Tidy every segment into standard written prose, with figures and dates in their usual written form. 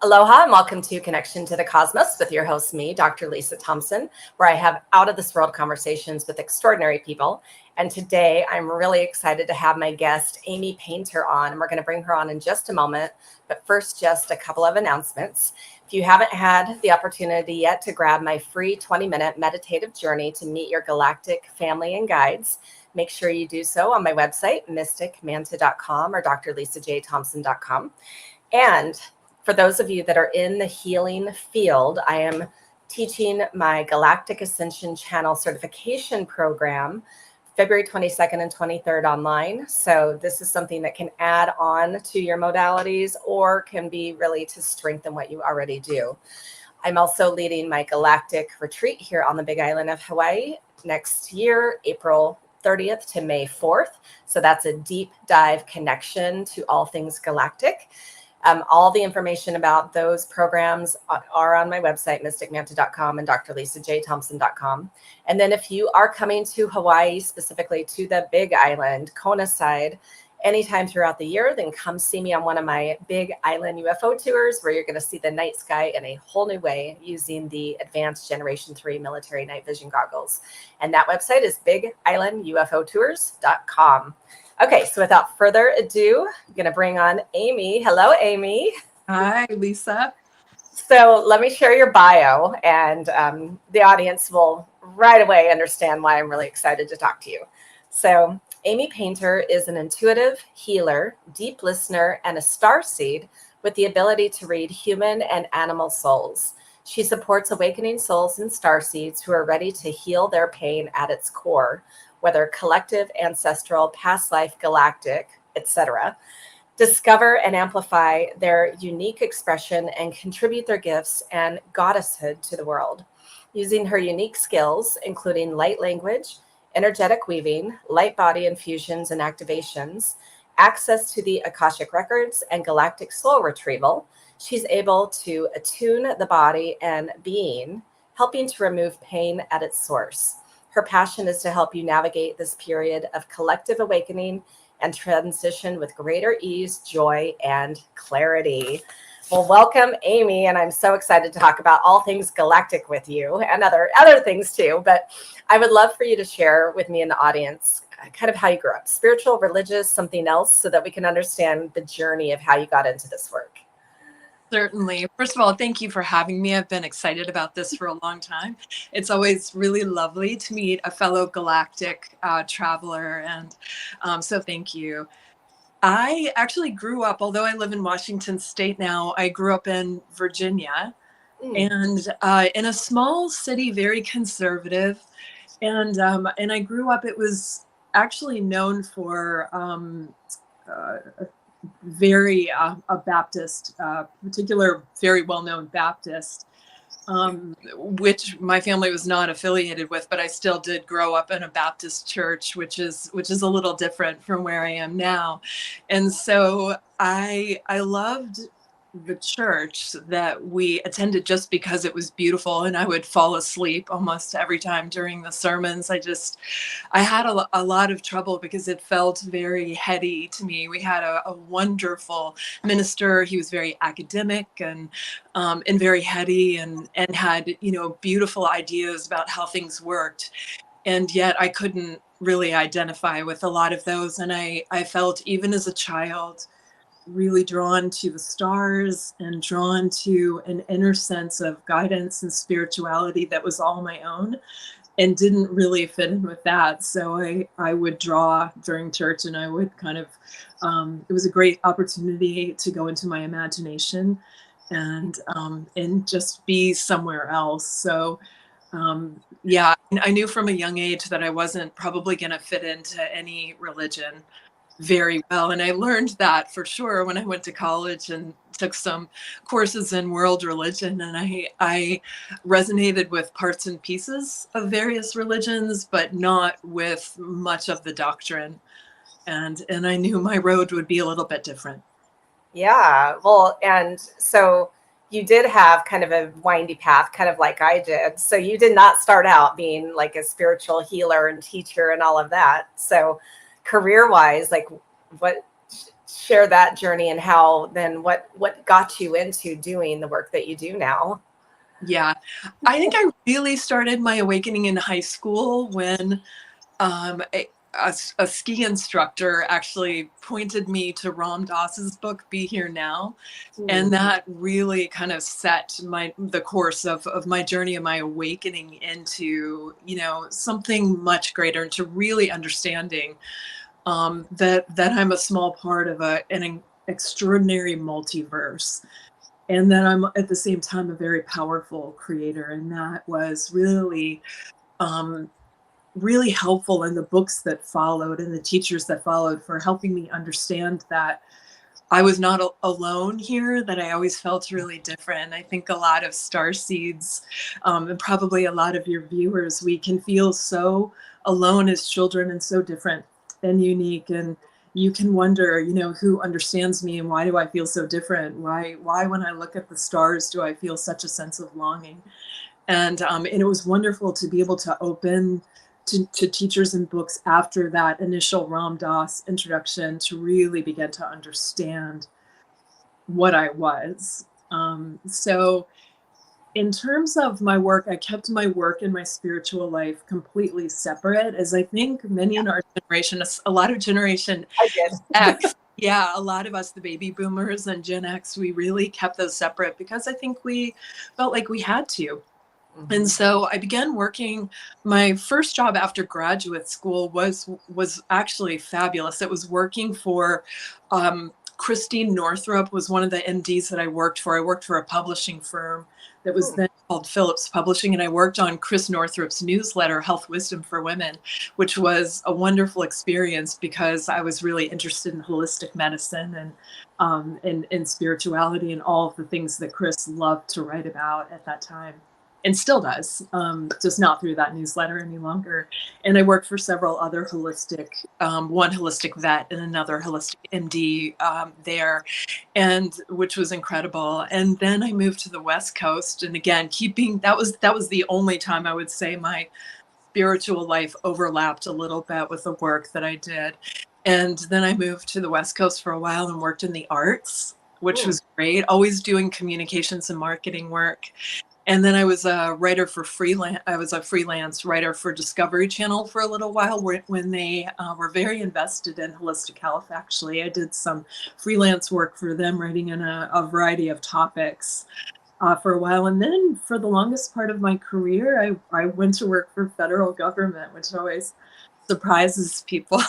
Aloha and welcome to Connection to the Cosmos with your host, me, Dr. Lisa Thompson, where I have out of this world conversations with extraordinary people. And today I'm really excited to have my guest, Amy Painter, on. And we're going to bring her on in just a moment. But first, just a couple of announcements. If you haven't had the opportunity yet to grab my free 20-minute meditative journey to meet your galactic family and guides, make sure you do so on my website, mysticmanta.com or drlisajthompson.com. And for those of you that are in the healing field, I am teaching my Galactic Ascension Channel certification program February 22nd and 23rd online. So this is something that can add on to your modalities or can be really to strengthen what you already do. I'm also leading my Galactic retreat here on the Big Island of Hawaii next year, April 30th to May 4th. So that's a deep dive connection to all things galactic. All the information about those programs are on my website, mysticmanta.com and drlisajthompson.com. And then if you are coming to Hawaii, specifically to the Big Island, Kona side, anytime throughout the year, then come see me on one of my Big Island UFO tours where you're going to see the night sky in a whole new way using the advanced Generation 3 military night vision goggles. And that website is bigislandufotours.com. Okay, so without further ado, I'm going to bring on Amy. Hello, Amy. Hi, Lisa. So let me share your bio, and the audience will right away understand why I'm really excited to talk to you. So Amy Painter is an intuitive healer, deep listener, and a starseed with the ability to read human and animal souls. She supports awakening souls and starseeds who are ready to heal their pain at its core, whether collective, ancestral, past life, galactic, etc., discover and amplify their unique expression and contribute their gifts and goddesshood to the world. Using her unique skills, including light language, energetic weaving, light body infusions and activations, access to the akashic records, and galactic soul retrieval, she's able to attune the body and being, helping to remove pain at its source. Her passion is to help you navigate this period of collective awakening and transition with greater ease, joy, and clarity. Well, welcome, Amy, and I'm so excited to talk about all things galactic with you and other things too. But I would love for you to share with me and the audience kind of how you grew up, spiritual, religious, something else, so that we can understand the journey of how you got into this work. Certainly. First of all, thank you for having me. I've been excited about this for a long time. It's always really lovely to meet a fellow galactic traveler. And so thank you. I actually grew up, although I live in Washington State now, I grew up in Virginia and in a small city, very conservative. And I grew up, it was actually known for very a Baptist, particular very well-known Baptist, which my family was not affiliated with, but I still did grow up in a Baptist church, which is a little different from where I am now. And so I loved the church that we attended just because it was beautiful, and I would fall asleep almost every time during the sermons. I had a lot of trouble because it felt very heady to me. We had a wonderful minister. He was very academic and very heady and had, beautiful ideas about how things worked. And yet I couldn't really identify with a lot of those. And I felt, even as a child, really drawn to the stars and drawn to an inner sense of guidance and spirituality that was all my own and didn't really fit in with that. So I would draw during church, and I would kind of, it was a great opportunity to go into my imagination and just be somewhere else. So yeah, I knew from a young age that I wasn't probably going to fit into any religion very well. And I learned that for sure when I went to college and took some courses in world religion. And I resonated with parts and pieces of various religions, but not with much of the doctrine. And I knew my road would be a little bit different. Yeah, well, and so you did have kind of a windy path, kind of like I did. So you did not start out being like a spiritual healer and teacher and all of that. So career-wise, like what share that journey and how then what got you into doing the work that you do now? Yeah, I think I really started my awakening in high school when a ski instructor actually pointed me to Ram Dass's book, Be Here Now. And that really kind of set the course of my journey and my awakening into, something much greater, into really understanding that I'm a small part of an extraordinary multiverse, and that I'm at the same time a very powerful creator. And that was really um, really helpful in the books that followed and the teachers that followed, for helping me understand that I was not alone here, that I always felt really different. I think a lot of star seeds, and probably a lot of your viewers, we can feel so alone as children and so different and unique. And you can wonder, who understands me, and why do I feel so different? Why when I look at the stars, do I feel such a sense of longing? And it was wonderful to be able to open to teachers and books after that initial Ram Dass introduction, to really begin to understand what I was. So in terms of my work, I kept my work and my spiritual life completely separate, as I think many in our generation, a lot of Generation I did. X, yeah, a lot of us, the baby boomers and Gen X, we really kept those separate because I think we felt like we had to. And so I began working. My first job after graduate school was actually fabulous. It was working for Christine Northrup, was one of the MDs that I worked for. I worked for a publishing firm that was then called Phillips Publishing, and I worked on Chris Northrup's newsletter, Health Wisdom for Women, which was a wonderful experience because I was really interested in holistic medicine and spirituality and all of the things that Chris loved to write about at that time, and still does, just not through that newsletter any longer. And I worked for several other holistic, one holistic vet and another holistic MD there, and which was incredible. And then I moved to the West Coast, and again, that was the only time I would say my spiritual life overlapped a little bit with the work that I did. And then I moved to the West Coast for a while and worked in the arts, which was great, always doing communications and marketing work. And then I was a writer for freelance. I was a freelance writer for Discovery Channel for a little while, when they were very invested in holistic health. Actually, I did some freelance work for them, writing in a variety of topics for a while. And then for the longest part of my career, I went to work for federal government, which always surprises people.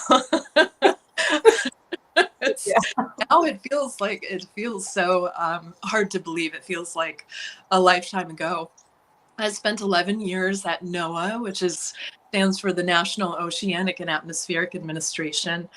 Now it feels so hard to believe. It feels like a lifetime ago. I spent 11 years at NOAA, which stands for the National Oceanic and Atmospheric Administration.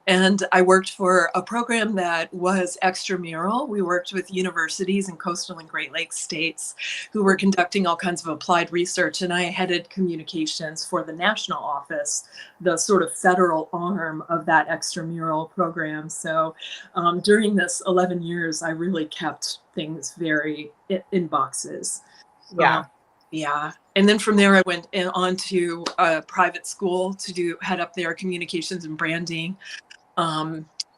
And I worked for a program that was extramural. We worked with universities in coastal and Great Lakes states who were conducting all kinds of applied research. And I headed communications for the national office, the sort of federal arm of that extramural program. So during this 11 years, I really kept things very in boxes. Yeah. Yeah. And then from there, I went on to a private school to head up their communications and branding,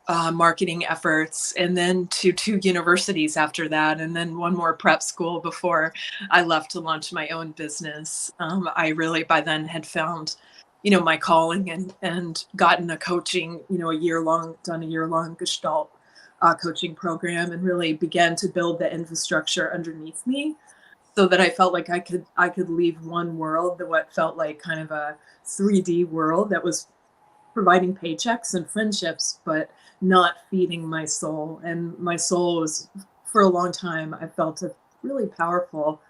marketing efforts, and then to 2 universities after that, and then one more prep school before I left to launch my own business. I really by then had found, my calling, and gotten a coaching, done a year-long Gestalt coaching program, and really began to build the infrastructure underneath me, so that I felt like I could leave one world, what felt like kind of a 3D world that was providing paychecks and friendships, but not feeding my soul. And my soul was, for a long time, I felt a really powerful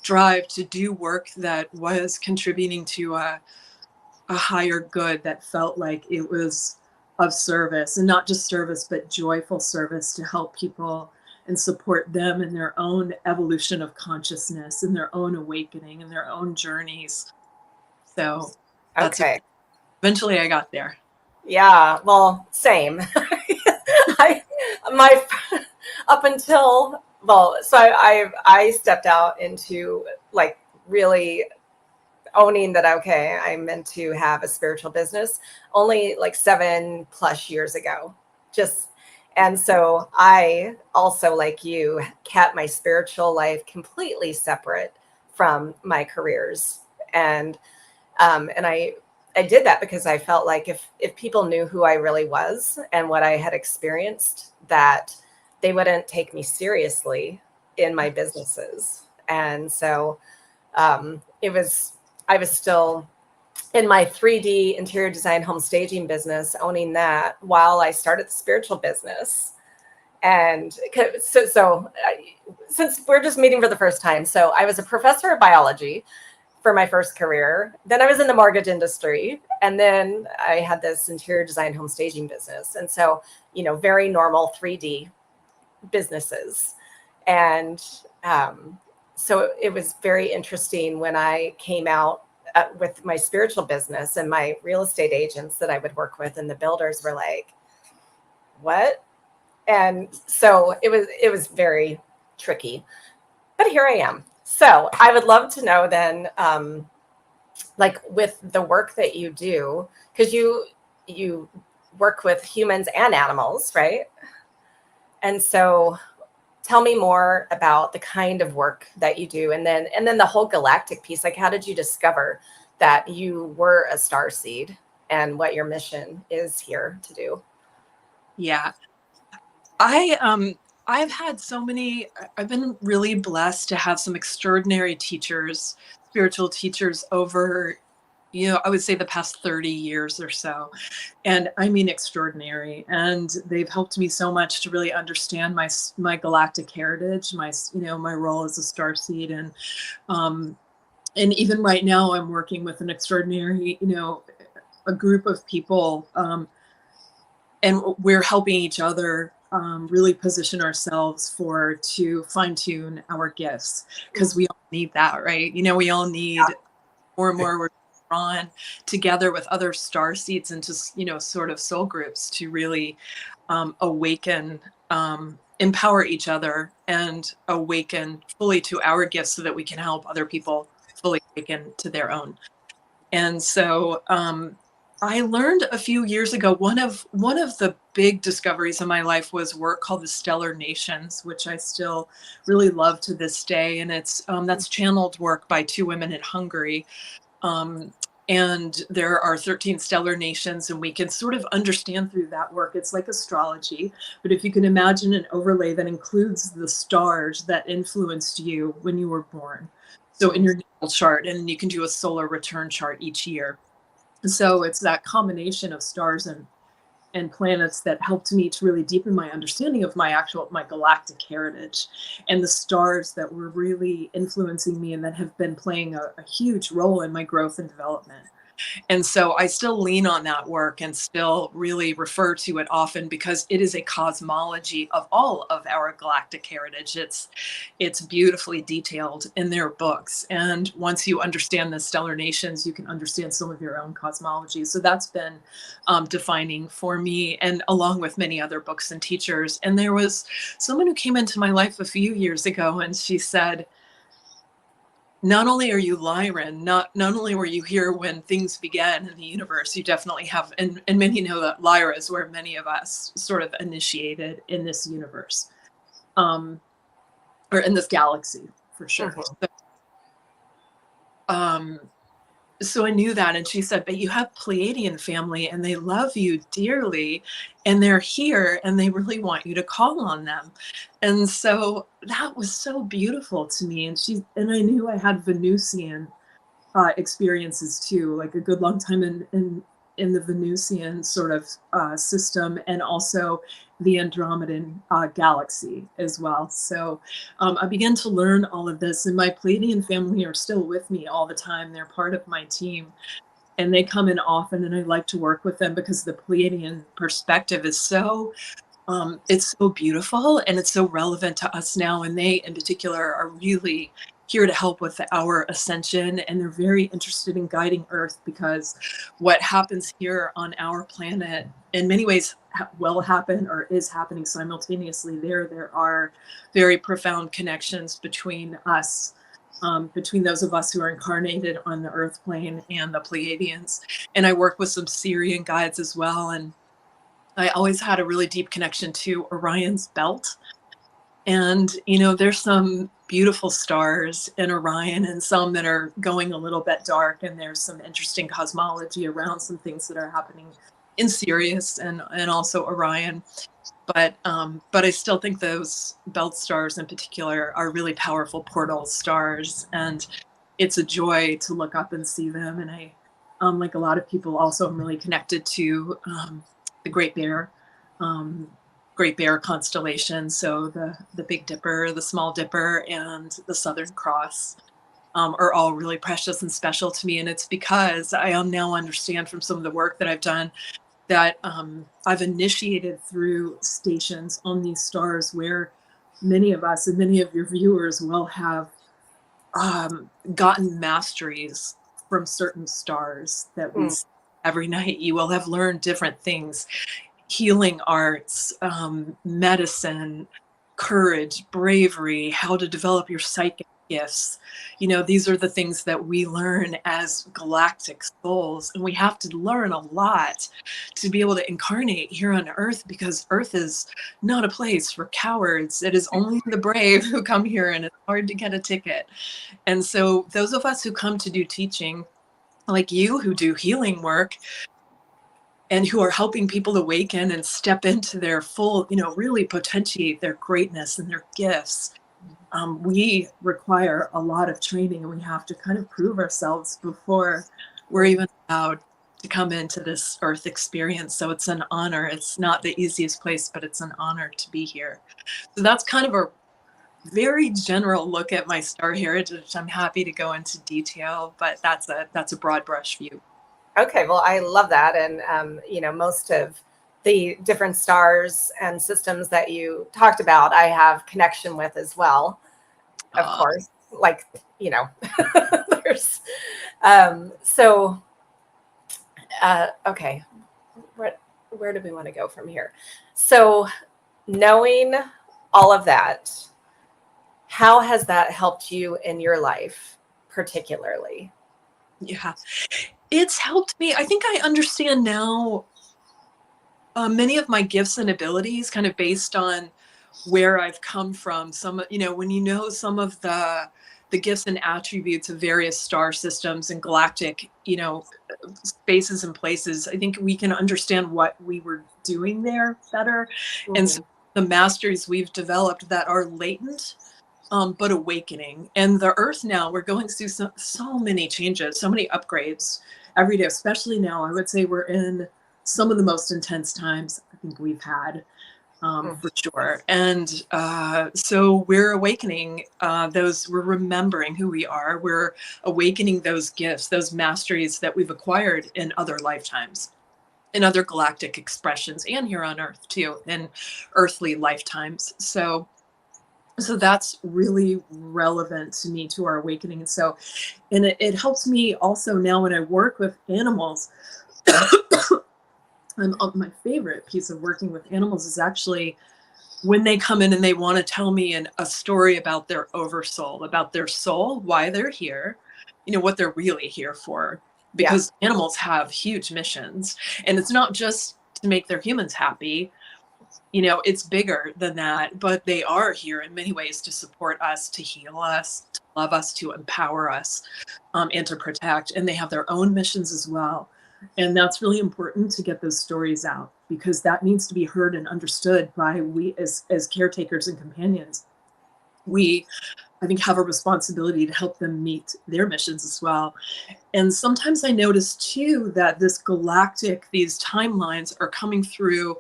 drive to do work that was contributing to a higher good, that felt like it was of service, and not just service, but joyful service, to help people and support them in their own evolution of consciousness, in their own awakening, in their own journeys. So Okay. Eventually I got there. Yeah. Well, same. My up until, so I stepped out into like really owning that, okay, I'm meant to have a spiritual business only like 7+ years ago. And so I also, like you, kept my spiritual life completely separate from my careers. And I did that because I felt like if people knew who I really was and what I had experienced, that they wouldn't take me seriously in my businesses. And so I was still in my 3D interior design home staging business, owning that while I started the spiritual business. And since we're just meeting for the first time, so I was a professor of biology for my first career. Then I was in the mortgage industry. And then I had this interior design home staging business. And so, very normal 3D businesses. And so it was very interesting when I came out with my spiritual business, and my real estate agents that I would work with and the builders were like, what? And so it was very tricky, but here I am. So I would love to know then, like with the work that you do, because you work with humans and animals, right? And so tell me more about the kind of work that you do, and then the whole galactic piece. Like, how did you discover that you were a star seed and what your mission is here to do? Yeah. I've had so many, I've been really blessed to have some extraordinary teachers, spiritual teachers over, I would say the past 30 years or so. And I mean extraordinary. And they've helped me so much to really understand my galactic heritage, my role as a starseed. And even right now I'm working with an extraordinary, a group of people, and we're helping each other really position ourselves to fine tune our gifts, because we all need that, right? We all need more and more. We're drawn together with other star seeds into sort of soul groups to really awaken, empower each other, and awaken fully to our gifts so that we can help other people fully awaken to their own. And so I learned a few years ago, one of the big discoveries in my life was work called the Stellar Nations, which I still really love to this day. And it's that's channeled work by two women in Hungary. And there are 13 stellar nations, and we can sort of understand through that work. It's like astrology, but if you can imagine an overlay that includes the stars that influenced you when you were born. So in your natal chart, and you can do a solar return chart each year. So it's that combination of stars and planets that helped me to really deepen my understanding of my galactic heritage, and the stars that were really influencing me and that have been playing a huge role in my growth and development. And so I still lean on that work and still really refer to it often, because it is a cosmology of all of our galactic heritage. It's beautifully detailed in their books. And once you understand the stellar nations, you can understand some of your own cosmology. So that's been defining for me, and along with many other books and teachers. And there was someone who came into my life a few years ago, and she said, not only are you Lyran, not only were you here when things began in the universe, you definitely have, and many know that Lyra is where many of us sort of initiated in this universe, or in this galaxy for sure. Mhm. So I knew that, and she said, but you have Pleiadian family, and they love you dearly, and they're here, and they really want you to call on them. And so that was so beautiful to me. And I knew I had Venusian experiences too, like a good long time in the Venusian sort of system, and also the Andromedan galaxy as well. So I began to learn all of this, and my Pleiadian family are still with me all the time. They're part of my team, and they come in often, and I like to work with them because the Pleiadian perspective is it's so beautiful, and it's so relevant to us now. And they in particular are really here to help with our ascension, and they're very interested in guiding Earth, because what happens here on our planet in many ways will happen or is happening simultaneously. There are very profound connections between us, between those of us who are incarnated on the Earth plane and the Pleiadians. And I work with some Syrian guides as well, and I always had a really deep connection to Orion's belt. And, there's some beautiful stars in Orion and some that are going a little bit dark. And there's some interesting cosmology around some things that are happening in Sirius and also Orion. But I still think those belt stars in particular are really powerful portal stars. And it's a joy to look up and see them. And I, like a lot of people, also am really connected to the Great Bear constellation. So the Big Dipper, the Small Dipper, and the Southern Cross are all really precious and special to me. And it's because I now understand from some of the work that I've done that I've initiated through stations on these stars where many of us and many of your viewers will have gotten masteries from certain stars that we see every night. You will have learned different things, healing arts, medicine, courage, bravery, how to develop your psychic gifts. These are the things that we learn as galactic souls, and we have to learn a lot to be able to incarnate here on Earth, because Earth is not a place for cowards. It is only the brave who come here, and it's hard to get a ticket. And so those of us who come to do teaching, like you, who do healing work, and who are helping people awaken and step into their full, really potentiate their greatness and their gifts, we require a lot of training, and we have to kind of prove ourselves before we're even allowed to come into this Earth experience. So it's an honor. It's not the easiest place, but it's an honor to be here. So that's kind of a very general look at my star heritage. I'm happy to go into detail, but that's a broad brush view. Okay, well, I love that. And, most of the different stars and systems that you talked about, I have connection with as well, of course. Like, there's, okay, where do we want to go from here? So knowing all of that, how has that helped you in your life particularly? Yeah, it's helped me. I think I understand now many of my gifts and abilities kind of based on where I've come from. Some, when you know some of the gifts and attributes of various star systems and galactic, spaces and places, I think we can understand what we were doing there better. And so the masteries we've developed that are latent, but awakening. And the Earth now, we're going through so many changes, so many upgrades every day, especially now. I would say we're in some of the most intense times I think we've had, for sure. And so we're awakening we're remembering who we are. We're awakening those gifts, those masteries that we've acquired in other lifetimes, in other galactic expressions, and here on Earth too, in earthly lifetimes. So that's really relevant to me, to our awakening. And it helps me also now when I work with animals. My favorite piece of working with animals is actually when they come in and they want to tell me a story about their oversoul, about their soul, why they're here, what they're really here for. Because animals have huge missions, and it's not just to make their humans happy. It's bigger than that, but they are here in many ways to support us, to heal us, to love us, to empower us, and to protect. And they have their own missions as well. And that's really important to get those stories out, because that needs to be heard and understood by we as caretakers and companions. We, I think, have a responsibility to help them meet their missions as well. And sometimes I notice too that these timelines are coming through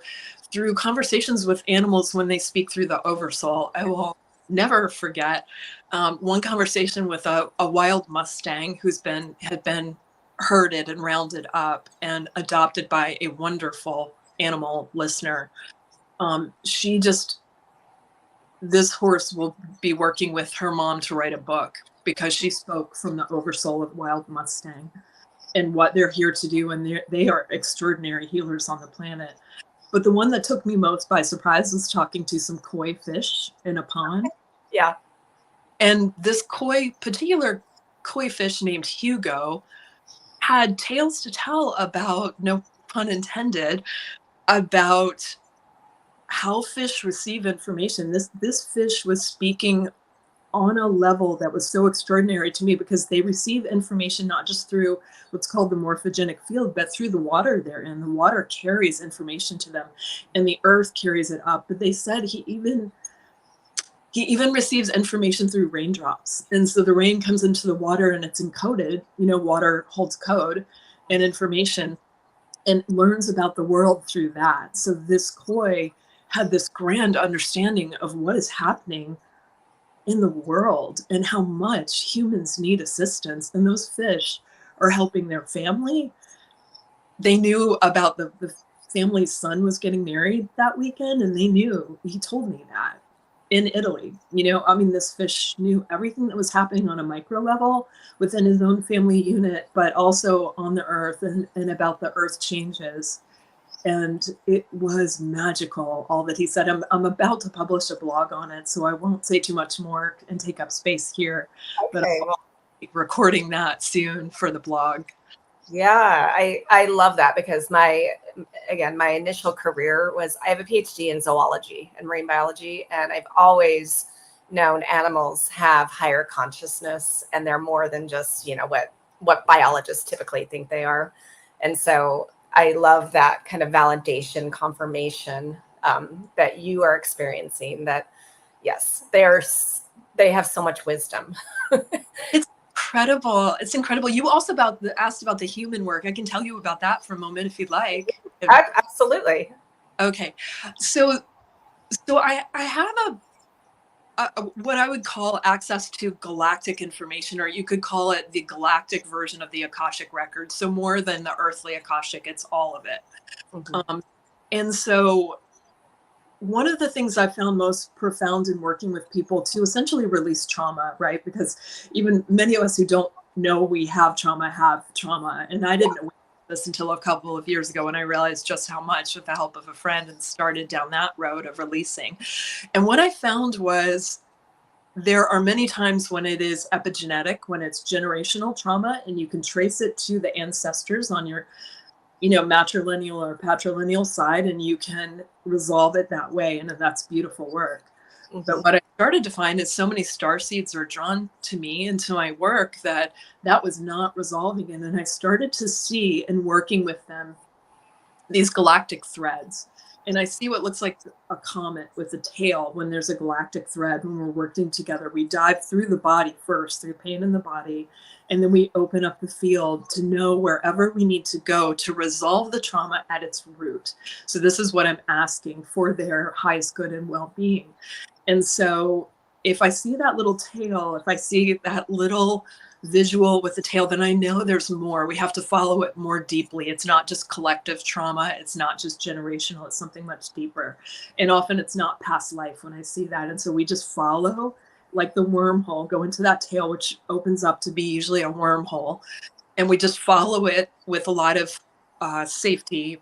conversations with animals when they speak through the oversoul. I will never forget one conversation with a wild Mustang had been herded and rounded up and adopted by a wonderful animal listener. This horse will be working with her mom to write a book, because she spoke from the oversoul of wild Mustang and what they're here to do. And they are extraordinary healers on the planet. But the one that took me most by surprise was talking to some koi fish in a pond. Yeah. And this particular koi fish named Hugo had tales to tell about, no pun intended, about how fish receive information. This fish was speaking on a level that was so extraordinary to me, because they receive information not just through what's called the morphogenic field, but through the water they're in. The water carries information to them, and the earth carries it up. But they said he even receives information through raindrops. And so the rain comes into the water and it's encoded. Water holds code and information, and learns about the world through that. So this koi had this grand understanding of what is happening in the world and how much humans need assistance. And those fish are helping their family. They knew about the family's son was getting married that weekend, and he told me that in Italy. This fish knew everything that was happening on a micro level within his own family unit, but also on the earth, and about the earth changes. And it was magical, all that he said. I'm about to publish a blog on it, so I won't say too much more and take up space here. Okay. But I'll be recording that soon for the blog. Yeah, I love that, because my initial career was, I have a PhD in zoology and marine biology, and I've always known animals have higher consciousness, and they're more than just, what biologists typically think they are. And so I love that kind of validation, confirmation that you are experiencing, that yes, they have so much wisdom. It's incredible. It's incredible. You also asked about the human work. I can tell you about that for a moment if you'd like. Absolutely. Okay. So I have what I would call access to galactic information, or you could call it the galactic version of the Akashic record. So more than the earthly Akashic, it's all of it. Mm-hmm. And so one of the things I found most profound in working with people to essentially release trauma, right? Because even many of us who don't know we have trauma. And I didn't know this until a couple of years ago, when I realized just how much, with the help of a friend, and started down that road of releasing. And what I found was, there are many times when it is epigenetic, when it's generational trauma, and you can trace it to the ancestors on your matrilineal or patrilineal side, and you can resolve it that way. And that's beautiful work. Mm-hmm. But what I started to find is, so many starseeds are drawn to me and to my work that was not resolving it. And I started to see, in working with them, these galactic threads. And I see what looks like a comet with a tail when there's a galactic thread. When we're working together, we dive through the body first, through pain in the body, and then we open up the field to know wherever we need to go to resolve the trauma at its root. So this is what I'm asking for their highest good and well-being. And so if I see that little tail, if I see that little visual with the tail, then I know there's more. We have to follow it more deeply. It's not just collective trauma. It's not just generational. It's something much deeper. And often it's not past life when I see that. And so we just follow, like the wormhole, go into that tail, which opens up to be usually a wormhole. And we just follow it with a lot of safety,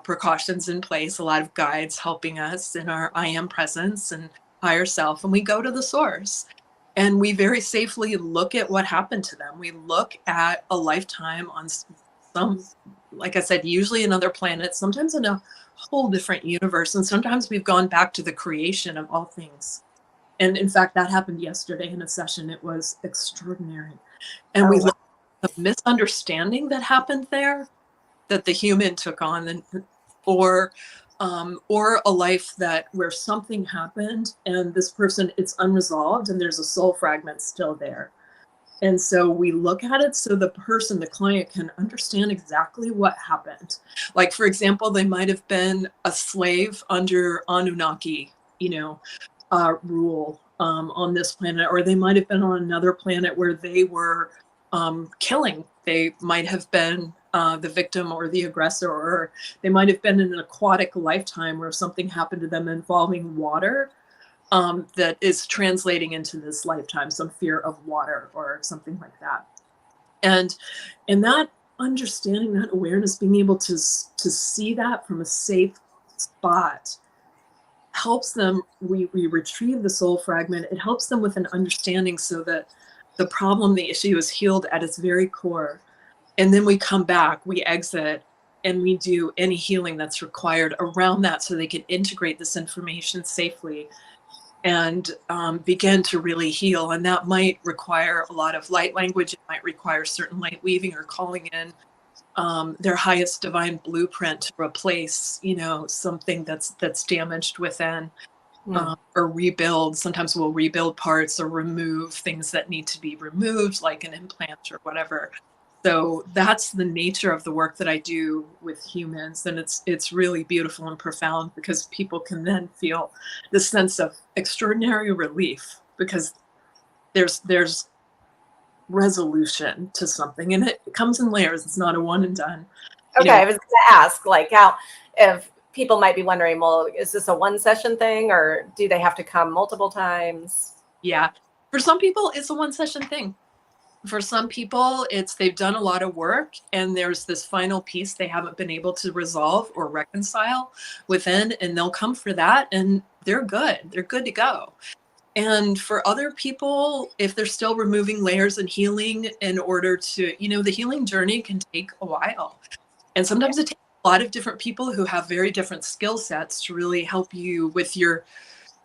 precautions in place, a lot of guides helping us in our I am presence and higher self. And we go to the source. And we very safely look at what happened to them. We look at a lifetime on some, like I said, usually another planet, sometimes in a whole different universe. And sometimes we've gone back to the creation of all things. And in fact, that happened yesterday in a session. It was extraordinary. And we looked at the misunderstanding that happened there, that the human took on, or a life where something happened, and this person, it's unresolved, and there's a soul fragment still there. And so we look at it so the person, the client, can understand exactly what happened. Like, for example, they might have been a slave under Anunnaki, rule on this planet, or they might have been on another planet where they were killing. They might have been the victim or the aggressor, or they might have been in an aquatic lifetime where something happened to them involving water that is translating into this lifetime, some fear of water or something like that. And that understanding, that awareness, being able to see that from a safe spot helps them. We retrieve the soul fragment. It helps them with an understanding so that the problem, the issue, is healed at its very core. And then we come back, we exit, and we do any healing that's required around that so they can integrate this information safely and begin to really heal. And that might require a lot of light language. It might require certain light weaving or calling in their highest divine blueprint to replace, something that's damaged within, or rebuild. Sometimes we'll rebuild parts or remove things that need to be removed, like an implant or whatever. So that's the nature of the work that I do with humans, and it's really beautiful and profound because people can then feel this sense of extraordinary relief because there's resolution to something, and it comes in layers. It's not a one and done. Okay, I was going to ask, like, how, if people might be wondering, well, is this a one session thing, or do they have to come multiple times? Yeah, for some people, it's a one session thing. For some people, it's they've done a lot of work and there's this final piece they haven't been able to resolve or reconcile within, and they'll come for that and they're good. They're good to go. And for other people, if they're still removing layers and healing in order to, the healing journey can take a while. And sometimes it takes a lot of different people who have very different skill sets to really help you with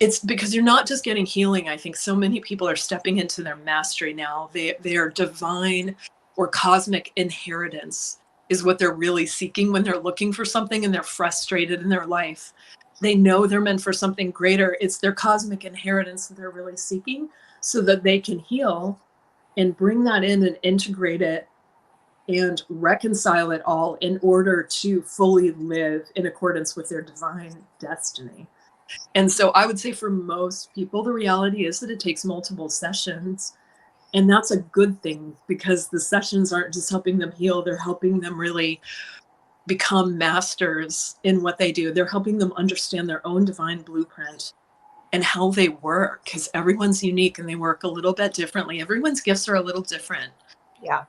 it's because you're not just getting healing. I think so many people are stepping into their mastery now. Their divine or cosmic inheritance is what they're really seeking when they're looking for something and they're frustrated in their life. They know they're meant for something greater. It's their cosmic inheritance that they're really seeking so that they can heal and bring that in and integrate it and reconcile it all in order to fully live in accordance with their divine destiny. And so I would say for most people, the reality is that it takes multiple sessions. And that's a good thing because the sessions aren't just helping them heal, they're helping them really become masters in what they do. They're helping them understand their own divine blueprint and how they work, because everyone's unique and they work a little bit differently. Everyone's gifts are a little different. Yeah.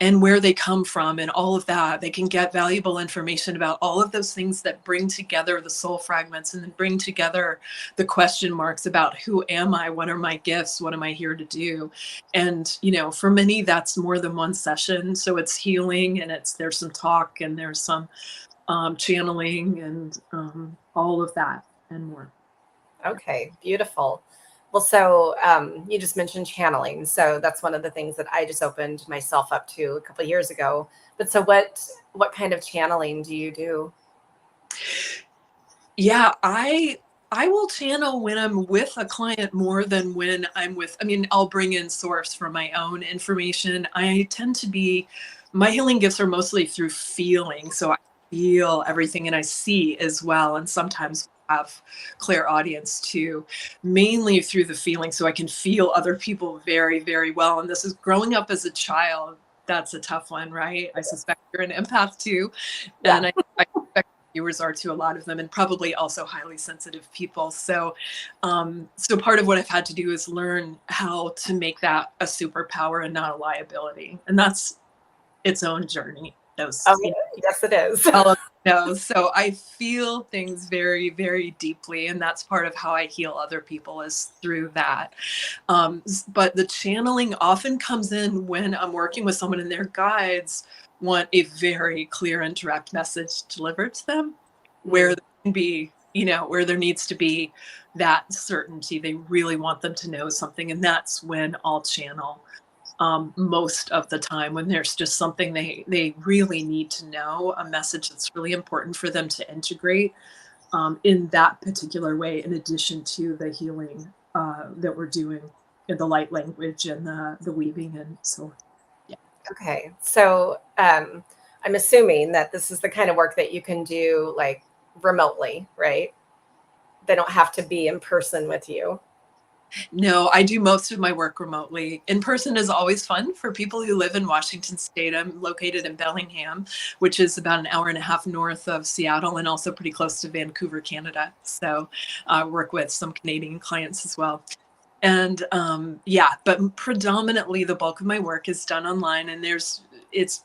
And where they come from and all of that. They can get valuable information about all of those things that bring together the soul fragments and then bring together the question marks about who am I? What are my gifts? What am I here to do? And, for many, that's more than one session. So it's healing and there's some talk and there's some channeling and all of that and more. Okay, beautiful. Well, so you just mentioned channeling. So that's one of the things that I just opened myself up to a couple of years ago. But so what kind of channeling do you do? Yeah, I will channel when I'm with a client more than when I'll bring in source for my own information. My healing gifts are mostly through feeling. So I feel everything and I see as well. And sometimes have clairaudience too, mainly through the feeling. So I can feel other people very, very well. And this is growing up as a child. That's a tough one, right? I suspect you're an empath too. Yeah. And I suspect viewers are to a lot of them, and probably also highly sensitive people. So part of what I've had to do is learn how to make that a superpower and not a liability. And that's its own journey. Yes, it is. So I feel things very, very deeply, and that's part of how I heal other people is through that. But the channeling often comes in when I'm working with someone and their guides want a very clear and direct message delivered to them, where there can be, where there needs to be that certainty. They really want them to know something, and that's when I'll channel. Most of the time when there's just something they really need to know, a message that's really important for them to integrate in that particular way, in addition to the healing that we're doing in the light language and the weaving. And so, yeah. Okay. So I'm assuming that this is the kind of work that you can do like remotely, right? They don't have to be in person with you. No, I do most of my work remotely. In person is always fun for people who live in Washington State. I'm located in Bellingham, which is about an hour and a half north of Seattle and also pretty close to Vancouver, Canada. So I work with some Canadian clients as well. And but predominantly the bulk of my work is done online, and it's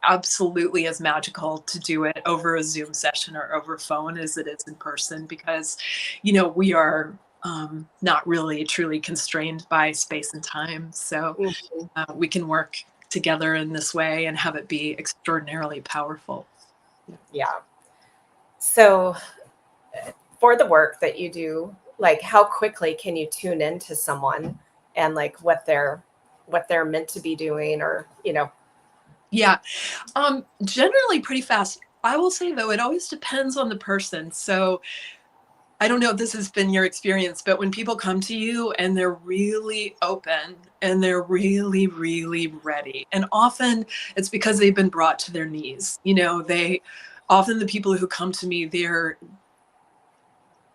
absolutely as magical to do it over a Zoom session or over phone as it is in person, because, we are not really truly constrained by space and time. So we can work together in this way and have it be extraordinarily powerful. Yeah. So for the work that you do, like how quickly can you tune into someone and like what they're meant to be doing, or, Yeah. Generally pretty fast. I will say though, it always depends on the person. So I don't know if this has been your experience, but when people come to you and they're really open and they're really, really ready, and often it's because they've been brought to their knees. Often the people who come to me,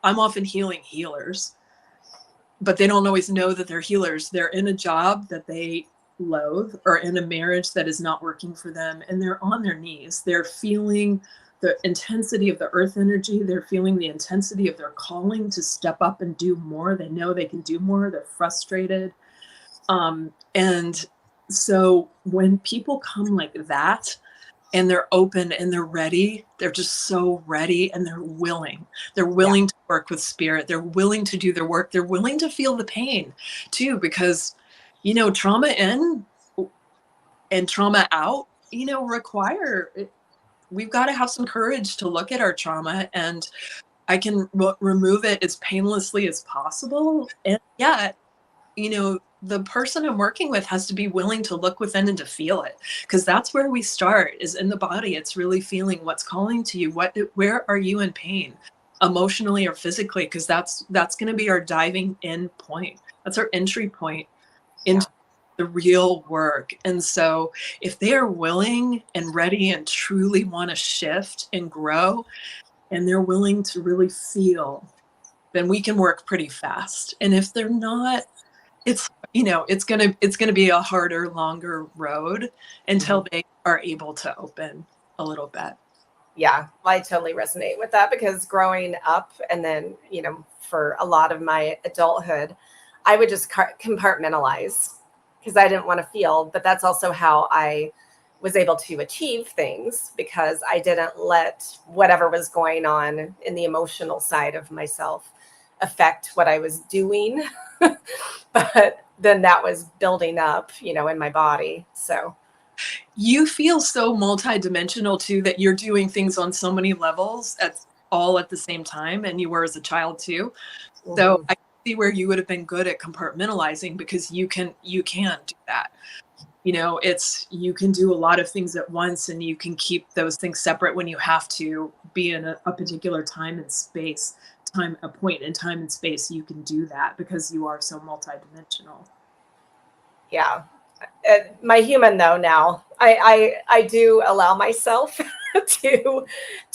I'm often healing healers, but they don't always know that they're healers. They're in a job that they loathe or in a marriage that is not working for them, and they're on their knees. They're feeling the intensity of the earth energy. They're feeling the intensity of their calling to step up and do more. They know they can do more. They're frustrated. And so when people come like that, and they're open and they're ready, they're just so ready, and they're willing. They're yeah, willing to work with spirit. They're willing to do their work. They're willing to feel the pain too, because, trauma in and trauma out, we've got to have some courage to look at our trauma, and I can remove it as painlessly as possible. And yet, the person I'm working with has to be willing to look within and to feel it, because that's where we start, is in the body. It's really feeling what's calling to you. Where are you in pain, emotionally or physically? Because that's going to be our diving in point. That's our entry point yeah, into the real work. And so if they are willing and ready and truly want to shift and grow, and they're willing to really feel, then we can work pretty fast. And if they're not, it's gonna be a harder, longer road until mhm. they are able to open a little bit. Yeah, I totally resonate with that, because growing up and then, for a lot of my adulthood, I would just compartmentalize because I didn't want to feel. But that's also how I was able to achieve things, because I didn't let whatever was going on in the emotional side of myself affect what I was doing. But then that was building up, in my body. So, You feel so multidimensional too, that you're doing things on so many levels all at the same time, and you were as a child too. So mhm. I see where you would have been good at compartmentalizing, because you can do that. You can do a lot of things at once, and you can keep those things separate when you have to be in a particular time and space, a point in time and space. You can do that because you are so multidimensional. Yeah. My human though, now I do allow myself to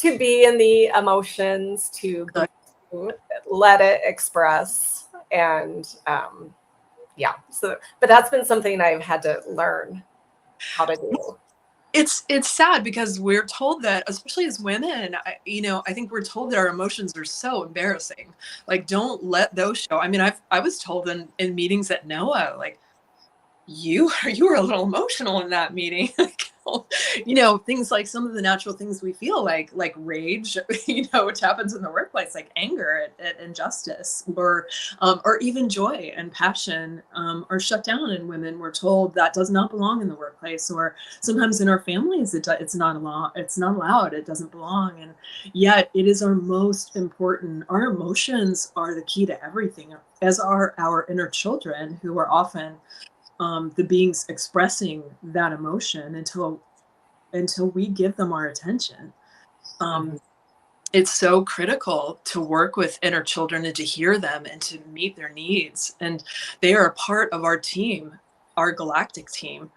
be in the emotions, Good. to let it express. And yeah, so but that's been something I've had to learn how to do. It's sad, because we're told that, especially as women, I think we're told that our emotions are so embarrassing. Like, don't let those show. I mean, I was told in meetings at Noah, like, you were a little emotional in that meeting. Things like some of the natural things we feel, like rage, which happens in the workplace, like anger at injustice, or even joy and passion, are shut down in women. We're told that does not belong in the workplace, or sometimes in our families it's not allowed, it doesn't belong. And yet it is our most important. Our emotions are the key to everything, as are our inner children, who are often the beings expressing that emotion, until we give them our attention. Mhm. Um, it's so critical to work with inner children and to hear them and to meet their needs. And they are a part of our team, our galactic team.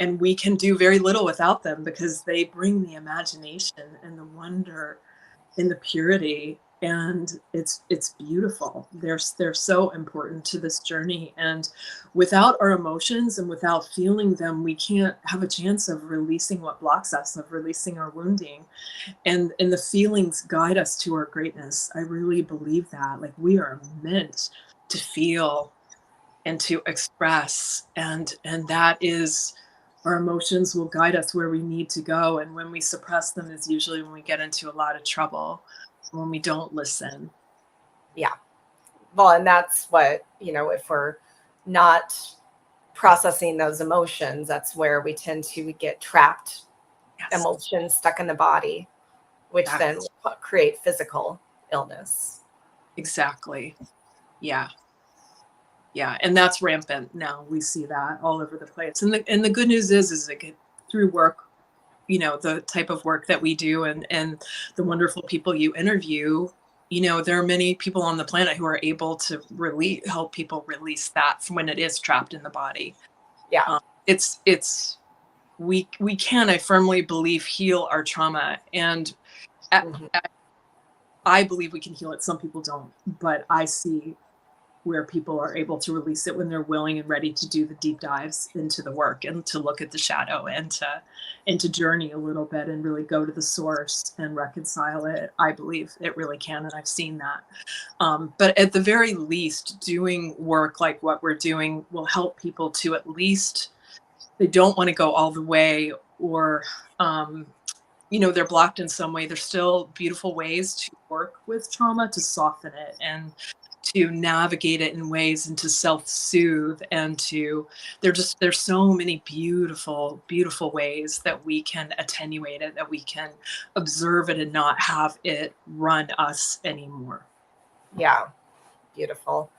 And we can do very little without them, because they bring the imagination and the wonder in the purity, and it's beautiful. They're so important to this journey, and without our emotions and without feeling them, we can't have a chance of releasing what blocks us, of releasing our wounding. And the feelings guide us to our greatness. I really believe that, like, we are meant to feel and to express, and that is, our emotions will guide us where we need to go. And when we suppress them is usually when we get into a lot of trouble, when we don't listen. Yeah. Well, and that's what, if we're not processing those emotions, that's where we tend to get trapped Yes. emotions stuck in the body, which then will create physical illness. Exactly. Yeah. Yeah. And that's rampant now. We see that all over the place. And the good news is that through work, the type of work that we do and the wonderful people you interview, there are many people on the planet who are able to help people release that from when it is trapped in the body. Yeah. We can, I firmly believe, heal our trauma. And I believe we can heal it. Some people don't, but I see where people are able to release it when they're willing and ready to do the deep dives into the work and to look at the shadow and to journey a little bit and really go to the source and reconcile it. I believe it really can, and I've seen that. But at the very least, doing work like what we're doing will help people to at least, they don't want to go all the way, or they're blocked in some way. There's still beautiful ways to work with trauma, to soften it and to navigate it in ways, and to self-soothe, and there's so many beautiful, beautiful ways that we can attenuate it, that we can observe it and not have it run us anymore. Yeah. Beautiful.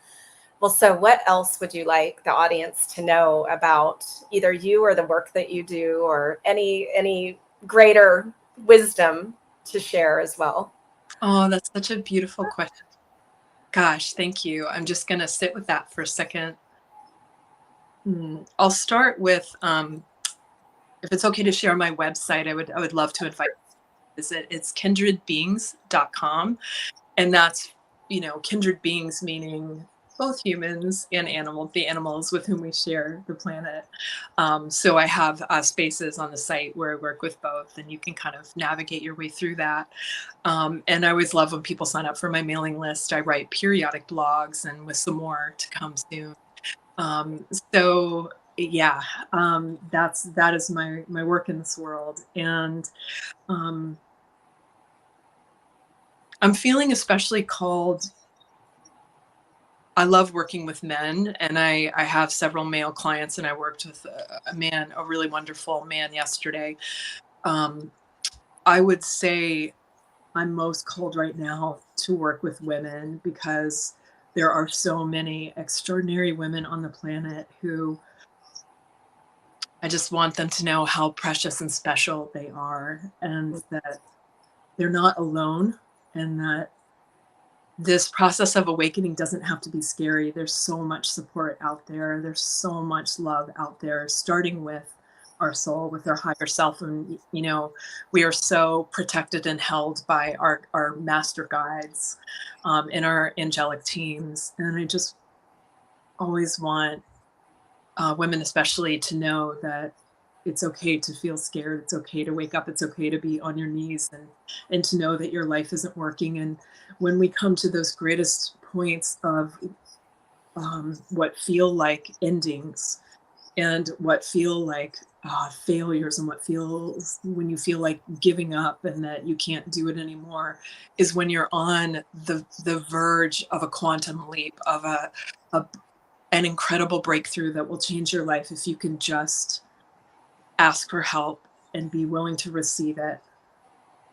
Well, so what else would you like the audience to know about either you or the work that you do, or any greater wisdom to share as well? Oh, that's such a beautiful question. Gosh, thank you. I'm just going to sit with that for a second. I'll start with, if it's okay to share my website, I would love to invite you to visit. It's kindredbeings.com. And that's, kindred beings meaning both humans and the animals with whom we share the planet. So I have spaces on the site where I work with both, and you can kind of navigate your way through that. And I always love when people sign up for my mailing list. I write periodic blogs, and with some more to come soon. So yeah, that is my work in this world. And I'm feeling especially called. I love working with men, and I have several male clients, and I worked with a really wonderful man yesterday. I would say I'm most called right now to work with women, because there are so many extraordinary women on the planet who I just want them to know how precious and special they are, and that they're not alone, and that this process of awakening doesn't have to be scary. There's so much support out there. There's so much love out there, starting with our soul, with our higher self. And, we are so protected and held by our master guides and our angelic teams. And I just always want women especially to know that it's okay to feel scared. It's okay to wake up. It's okay to be on your knees, and to know that your life isn't working. And when we come to those greatest points of what feel like endings, and what feel like failures, and what feels when you feel like giving up and that you can't do it anymore, is when you're on the verge of a quantum leap, of an incredible breakthrough that will change your life, if you can just ask for help and be willing to receive it,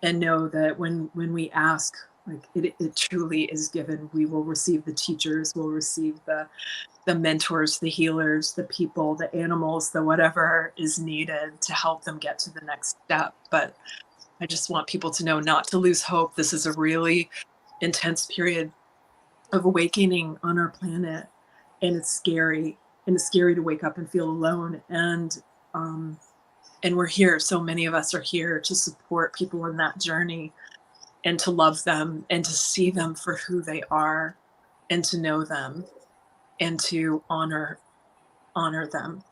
and know that when we ask, like, it truly is given. We will receive the teachers, we'll receive the mentors, the healers, the people, the animals, the whatever is needed to help them get to the next step. But I just want people to know not to lose hope. This is a really intense period of awakening on our planet, and it's scary, and it's scary to wake up and feel alone. And we're here. So many of us are here to support people in that journey, and to love them, and to see them for who they are, and to know them, and to honor them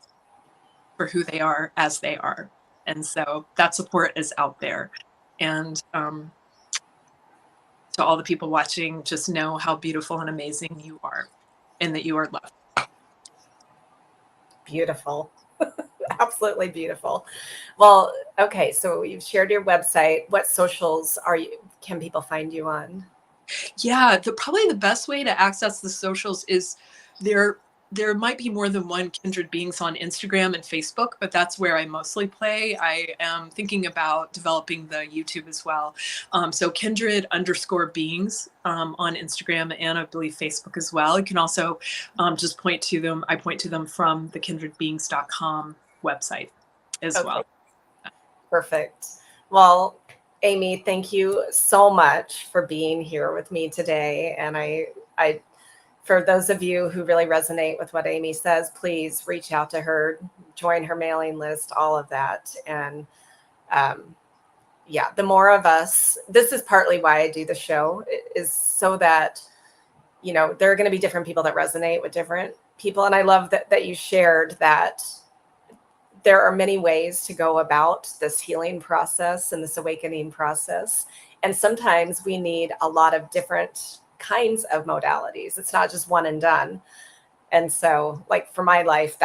for who they are as they are. And so that support is out there. And to all the people watching, just know how beautiful and amazing you are, and that you are loved. Beautiful. Absolutely beautiful. Well, okay, so you've shared your website. What socials can people find you on? Yeah, probably the best way to access the socials is there. there might be more than one Kindred Beings on Instagram and Facebook, but that's where I mostly play. I am thinking about developing the YouTube as well. So Kindred_Beings on Instagram and I believe Facebook as well. You can also just point to them. I point to them from the kindredbeings.com website as well. Perfect. Well, Amy, thank you so much for being here with me today. And I for those of you who really resonate with what Amy says, please reach out to her, join her mailing list, all of that. And yeah, the more of us, this is partly why I do the show, is so that, you know, there are going to be different people that resonate with different people. And I love that you shared that there are many ways to go about this healing process and this awakening process. And sometimes we need a lot of different kinds of modalities. It's not just one and done. And so, like, for my life,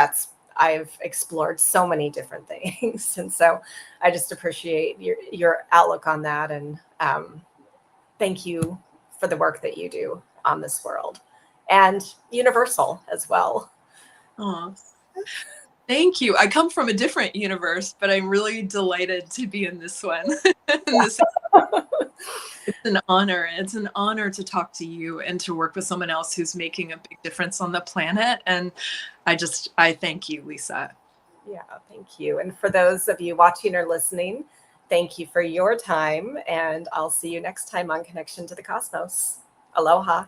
I've explored so many different things. And so I just appreciate your outlook on that. And thank you for the work that you do on this world, and universal as well. Oh, thank you. I come from a different universe, but I'm really delighted to be in this one. It's an honor. It's an honor to talk to you and to work with someone else who's making a big difference on the planet. And I thank you, Lisa. Yeah, thank you. And for those of you watching or listening, thank you for your time. And I'll see you next time on Connection to the Cosmos. Aloha.